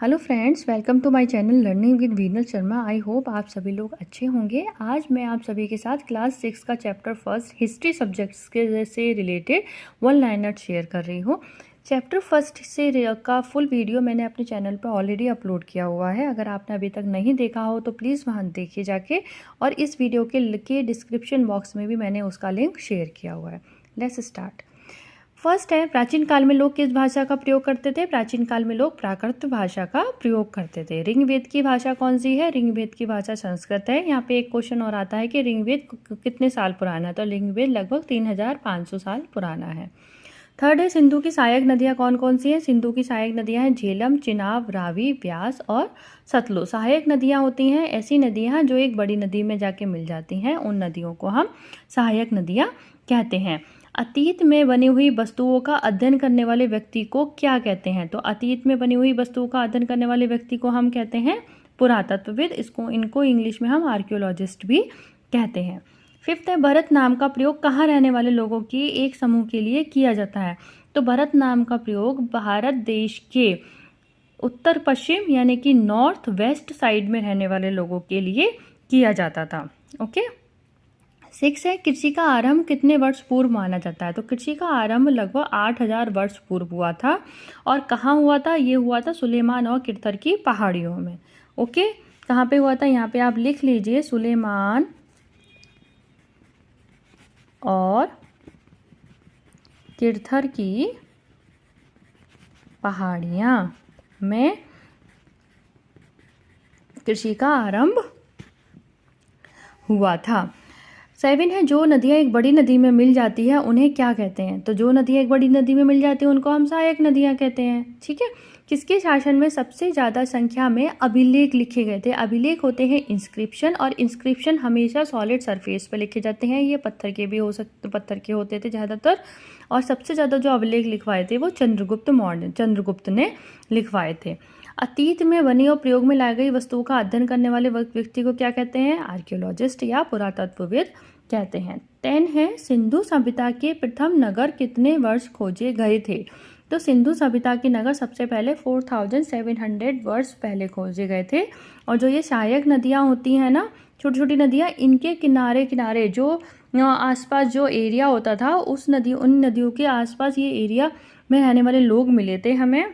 Hello friends, welcome to my channel learning with Veenal Sharma. I hope आप सभी लोग अच्छे होंगे। आज मैं आप सभी के साथ क्लास 6 का चैप्टर फर्स्ट हिस्ट्री सब्जेक्ट्स के से रिलेटेड वन लाइनर शेयर कर रही हूँ। चैप्टर फर्स्ट से का फुल वीडियो मैंने अपने चैनल पर ऑलरेडी अपलोड किया हुआ है। अगर आपने अभी तक नहीं देखा हो तो प्लीज़ वहाँ देखिए जाके, और इस वीडियो के डिस्क्रिप्शन बॉक्स में भी मैंने उसका लिंक शेयर किया हुआ है। Let's start. फर्स्ट है, प्राचीन काल में लोग किस भाषा का प्रयोग करते थे? प्राचीन काल में लोग प्राकृत भाषा का प्रयोग करते थे। ऋग्वेद की भाषा कौन सी है? ऋग्वेद की भाषा संस्कृत है। यहाँ पे एक क्वेश्चन और आता है कि ऋग्वेद कितने साल पुराना है? तो ऋग्वेद लगभग 3500 साल पुराना है। थर्ड है, सिंधु की सहायक नदियाँ कौन कौन सी हैं? सिंधु की सहायक नदियाँ हैं झेलम, चिनाब, रावी, ब्यास और सतलुज। सहायक नदियाँ होती हैं ऐसी नदियाँ जो एक बड़ी नदी में जाके मिल जाती हैं, उन नदियों को हम सहायक नदियाँ कहते हैं। अतीत में बनी हुई वस्तुओं का अध्ययन करने वाले व्यक्ति को क्या कहते हैं? तो अतीत में बनी हुई वस्तुओं का अध्ययन करने वाले व्यक्ति को हम कहते हैं पुरातत्वविद। इनको इंग्लिश में हम आर्कियोलॉजिस्ट भी कहते हैं। फिफ्थ है, भरत नाम का प्रयोग कहाँ रहने वाले लोगों की एक समूह के लिए किया जाता है? तो भरत नाम का प्रयोग भारत देश के उत्तर पश्चिम यानी कि नॉर्थ वेस्ट साइड में रहने वाले लोगों के लिए किया जाता था। ओके। 6 है, कृषि का आरंभ कितने वर्ष पूर्व माना जाता है? तो कृषि का आरंभ लगभग 8000 वर्ष पूर्व हुआ था। और कहाँ हुआ था? ये हुआ था सुलेमान और किरथर की पहाड़ियों में। ओके, कहाँ पे हुआ था? यहाँ पे आप लिख लीजिए, सुलेमान और किरथर की पहाड़ियाँ में कृषि का आरंभ हुआ था। 7 है, जो नदियाँ एक बड़ी नदी में मिल जाती है उन्हें क्या कहते हैं? तो जो नदियाँ एक बड़ी नदी में मिल जाती है उनको हम सहायक नदियाँ कहते हैं। ठीक है। किसके शासन में सबसे ज़्यादा संख्या में अभिलेख लिखे गए थे? अभिलेख होते हैं इंस्क्रिप्शन, और इंस्क्रिप्शन हमेशा सॉलिड सरफेस पर लिखे जाते हैं। ये पत्थर के भी हो सकते, पत्थर के होते थे ज़्यादातर। और सबसे ज़्यादा जो अभिलेख लिखवाए थे वो चंद्रगुप्त ने लिखवाए थे। अतीत में बनी और प्रयोग में लाई गई वस्तुओं का अध्ययन करने वाले व्यक्ति को क्या कहते हैं? आर्कियोलॉजिस्ट या पुरातत्वविद कहते हैं। 10 है, सिंधु सभ्यता के प्रथम नगर कितने वर्ष खोजे गए थे? तो सिंधु सभ्यता के नगर सबसे पहले 4700 वर्ष पहले खोजे गए थे। और जो ये सहायक नदियाँ होती हैं ना, छोटी छोटी नदियाँ, इनके किनारे किनारे जो आसपास जो एरिया होता था उन नदियों के आसपास ये एरिया में रहने वाले लोग मिले थे हमें।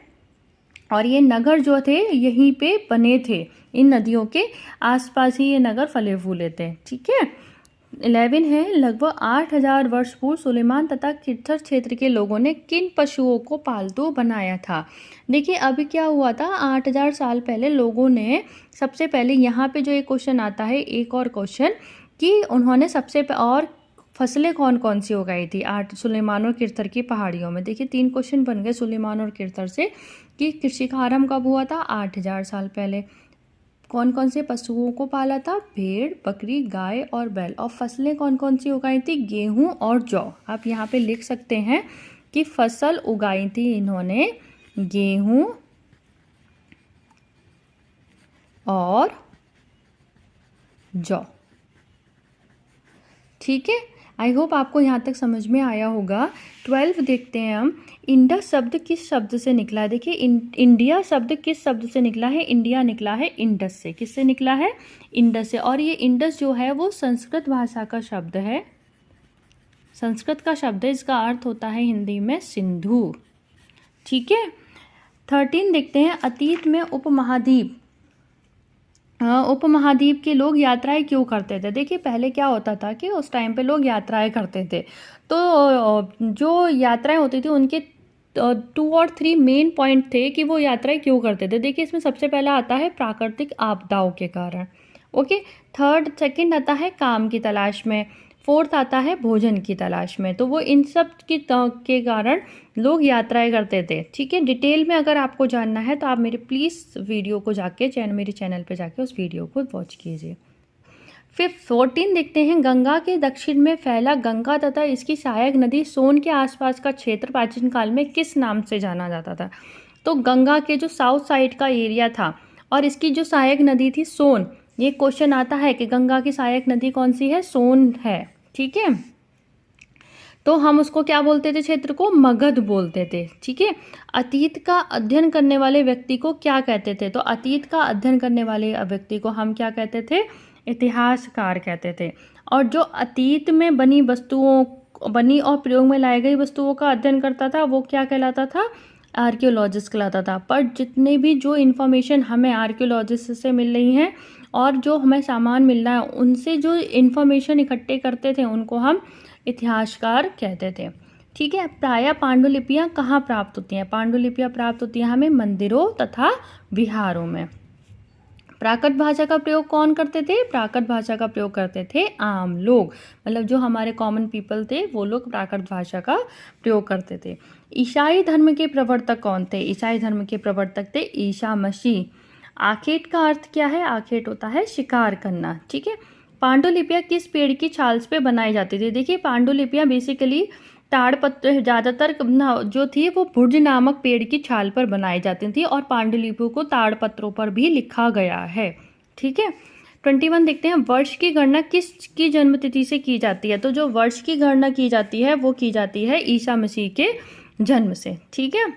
और ये नगर जो थे यहीं पे बने थे, इन नदियों के आसपास ही ये नगर फले फूले थे। ठीक है। 11 है, लगभग 8000 वर्ष पूर्व सुलेमान तथा किरथर क्षेत्र के लोगों ने किन पशुओं को पालतू बनाया था? देखिए अभी क्या हुआ था, 8000 साल पहले लोगों ने सबसे पहले, यहाँ पे जो एक क्वेश्चन आता है, एक और क्वेश्चन, कि उन्होंने और फसलें कौन कौन सी उगाई थी सुलेमान और किरथर की पहाड़ियों में? देखिए 3 क्वेश्चन बन गए सुलेमान और किरथर से कि कृषि का आरंभ कब हुआ था? 8000 साल पहले। कौन कौन से पशुओं को पाला था? भेड़, बकरी, गाय और बैल। और फसलें कौन कौन सी उगाई थी? गेहूं और जौ। आप यहाँ पे लिख सकते हैं कि फसल उगाई थी इन्होंने गेहूं और जौ। ठीक है। आई होप आपको यहाँ तक समझ में आया होगा। 12 देखते हैं हम, इंडस शब्द किस शब्द से निकला है? देखिए इंडिया शब्द किस शब्द से निकला है? इंडिया निकला है इंडस से। किससे निकला है? इंडस से। और ये इंडस जो है वो संस्कृत भाषा का शब्द है, संस्कृत का शब्द है। इसका अर्थ होता है हिंदी में सिंधु। ठीक है। 13 देखते हैं, अतीत में उपमहाद्वीप के लोग यात्राएं क्यों करते थे? देखिए पहले क्या होता था कि उस टाइम पे लोग यात्राएं करते थे, तो जो यात्राएं होती थी उनके 2 और 3 मेन पॉइंट थे कि वो यात्राएं क्यों करते थे। देखिए इसमें सबसे पहला आता है प्राकृतिक आपदाओं के कारण। ओके। सेकंड आता है काम की तलाश में। 4th आता है भोजन की तलाश में। तो वो इन सब के कारण लोग यात्राएं करते थे। ठीक है। डिटेल में अगर आपको जानना है तो आप मेरे प्लीज़ वीडियो को जाके मेरे चैनल पे जाके उस वीडियो को वॉच कीजिए। फिर 14 देखते हैं, गंगा के दक्षिण में फैला गंगा तथा इसकी सहायक नदी सोन के आसपास का क्षेत्र प्राचीन काल में किस नाम से जाना जाता था? तो गंगा के जो साउथ साइड का एरिया था और इसकी जो सहायक नदी थी सोन, ये क्वेश्चन आता है कि गंगा की सहायक नदी कौन सी है? सोन है। ठीक है। तो हम उसको क्या बोलते थे, क्षेत्र को मगध बोलते थे। ठीक है। अतीत का अध्ययन करने वाले व्यक्ति को क्या कहते थे, तो अतीत का अध्ययन करने वाले व्यक्ति को हम क्या कहते थे, इतिहासकार कहते थे। और जो अतीत में बनी और प्रयोग में लाई गई वस्तुओं का अध्ययन करता था वो क्या कहलाता था, आर्कियोलॉजिस्ट कहलाता था। पर जितने भी जो इन्फॉर्मेशन हमें आर्कियोलॉजिस्ट से मिल रही हैं और जो हमें सामान मिल रहा है उनसे जो इन्फॉर्मेशन इकट्ठे करते थे उनको हम इतिहासकार कहते थे। ठीक है। प्रायः पांडुलिपियाँ कहाँ प्राप्त होती हैं, पांडुलिपियाँ प्राप्त होती हैं हमें मंदिरों तथा विहारों में। प्राकृत भाषा का प्रयोग कौन करते थे, प्राकृत भाषा का प्रयोग करते थे आम लोग, मतलब जो हमारे कॉमन पीपल थे वो लोग प्राकृत भाषा का प्रयोग करते थे। ईसाई धर्म के प्रवर्तक कौन थे, ईसाई धर्म के प्रवर्तक थे ईसा मसीह। आखेट का अर्थ क्या है, आखेट होता है शिकार करना। ठीक है। पांडुलिपियाँ किस पेड़ की छाल पे बनाई जाती थी, देखिए पांडुलिपियाँ बेसिकली ताड़पत्र ज़्यादातर जो थी वो भुज नामक पेड़ की छाल पर बनाई जाती थी और पांडुलिपियों को ताड़पत्रों पर भी लिखा गया है। ठीक है। 21 देखते हैं, वर्ष की गणना किसकी जन्म तिथि से की जाती है, तो जो वर्ष की गणना की जाती है वो की जाती है ईसा मसीह के जन्म से। ठीक है।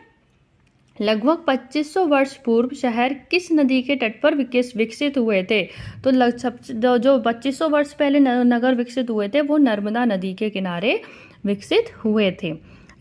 लगभग 2500 वर्ष पूर्व शहर किस नदी के तट पर विकसित हुए थे, तो जो 2500 वर्ष पहले नगर विकसित हुए थे वो नर्मदा नदी के किनारे विकसित हुए थे।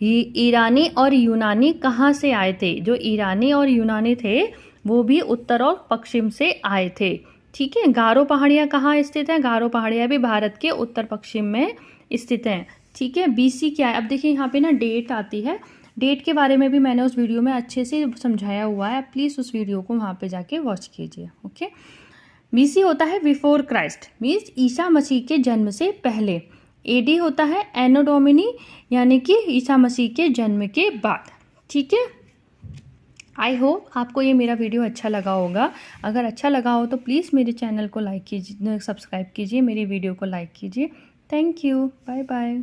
ईरानी और यूनानी कहाँ से आए थे, जो ईरानी और यूनानी थे वो भी उत्तर और पश्चिम से आए थे। ठीक है। गारो पहाड़ियाँ कहाँ स्थित हैं, गारो पहाड़ियाँ भी भारत के उत्तर पश्चिम में स्थित हैं। ठीक है। बीसी क्या है, अब देखिए यहाँ पे ना डेट आती है, डेट के बारे में भी मैंने उस वीडियो में अच्छे से समझाया हुआ है, प्लीज़ उस वीडियो को वहाँ पे जाके वॉच कीजिए। ओके। बीसी होता है before Christ, means Isa Masih के जन्म से पहले। एडी होता है एनो डोमिनी, यानी कि ईसा मसीह के जन्म के बाद। ठीक है। आई होप आपको ये मेरा वीडियो अच्छा लगा होगा। अगर अच्छा लगा हो तो प्लीज़ मेरे चैनल को लाइक कीजिए, सब्सक्राइब कीजिए, मेरी वीडियो को लाइक कीजिए। Thank you, bye bye.